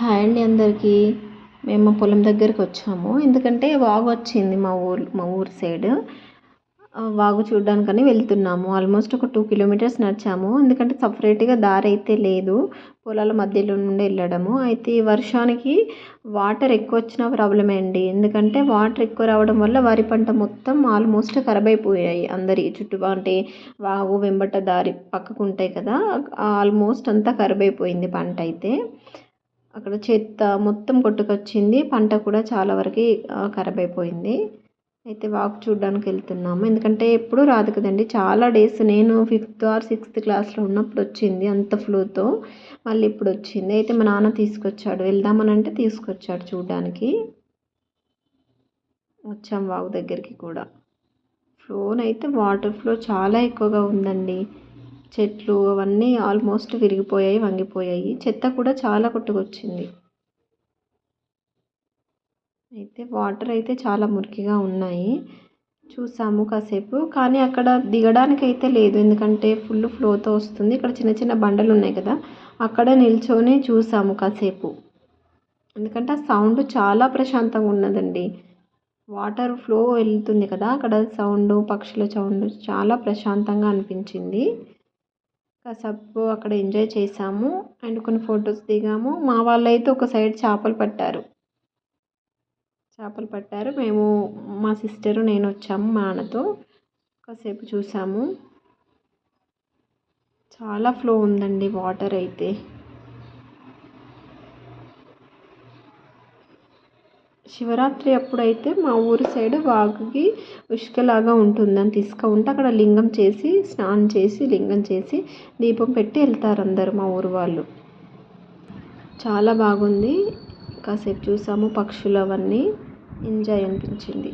Hi అండి అందరికీ. మేము మా పొలం దగ్గరికి వచ్చాము. ఎందుకంటే వాగు వచ్చింది మా ఊరు సైడ్. వాగు చూడడానికని వెళ్తున్నాము. ఆల్మోస్ట్ ఒక 2 కిలోమీటర్స్ నడిచాము. ఎందుకంటే సపరేట్గా దారి అయితే లేదు, పొలాల మధ్యలో నుండి వెళ్ళడము. అయితే ఈ వర్షానికి వాటర్ ఎక్కువ వచ్చిన ప్రాబ్లమే అండి. ఎందుకంటే వాటర్ ఎక్కువ రావడం వల్ల వరి పంట మొత్తం ఆల్మోస్ట్ ఖరాబ్ అయిపోయాయి. అందరి చుట్టూ అంటే వాగు వెంబట దారి పక్కకు ఉంటాయి కదా, ఆల్మోస్ట్ అంతా ఖరాబ్ అయిపోయింది పంట అయితే. అక్కడ చెత్త మొత్తం కొట్టుకొచ్చింది. పంట కూడా చాలా వరకు ఖరాబ్ అయిపోయింది. అయితే వాగు చూడడానికి వెళ్తున్నాము. ఎందుకంటే ఎప్పుడూ రాదు కదండి, చాలా డేస్. నేను 5th or 6th క్లాస్లో ఉన్నప్పుడు వచ్చింది అంత ఫ్లోతో. మళ్ళీ ఇప్పుడు వచ్చింది. అయితే మా నాన్న తీసుకొచ్చాడు, వెళ్దామని అంటే తీసుకొచ్చాడు చూడడానికి. వచ్చాం వాగు దగ్గరికి కూడా. ఫ్లోనైతే వాటర్ ఫ్లో చాలా ఎక్కువగా ఉందండి. చెట్లు అవన్నీ ఆల్మోస్ట్ విరిగిపోయాయి, వంగిపోయాయి. చెత్త కూడా చాలా కొట్టుకొచ్చింది. అయితే వాటర్ అయితే చాలా మురికిగా ఉన్నాయి. చూసాము కాసేపు, కానీ అక్కడ దిగడానికి అయితే లేదు. ఎందుకంటే ఫుల్ ఫ్లోతో వస్తుంది. ఇక్కడ చిన్న చిన్న బండలు ఉన్నాయి కదా, అక్కడ నిల్చొని చూసాము కాసేపు. ఎందుకంటే ఆ సౌండ్ చాలా ప్రశాంతంగా ఉన్నదండి. వాటర్ ఫ్లో వెళ్తుంది కదా, అక్కడ సౌండ్, పక్షుల సౌండ్ చాలా ప్రశాంతంగా అనిపించింది. కాసేపు అక్కడ ఎంజాయ్ చేసాము అండ్ కొన్ని ఫొటోస్ దిగాము. మా వాళ్ళైతే ఒక సైడ్ చేపలు పట్టారు. మేము, మా సిస్టరు, నేను వచ్చాము మా నాన్నతో. కాసేపు చూసాము. చాలా ఫ్లో ఉందండి వాటర్ అయితే. శివరాత్రి అప్పుడైతే మా ఊరి సైడ్ వాగుకి ఉష్కలాగా ఉంటుందని తీసుకుంటే అక్కడ లింగం చేసి, స్నానం చేసి, లింగం చేసి, దీపం పెట్టి వెళ్తారు అందరు మా ఊరు వాళ్ళు. చాలా బాగుంది. కాసేపు చూసాము పక్షులు అవన్నీ. ఎంజాయ్ అనిపించింది.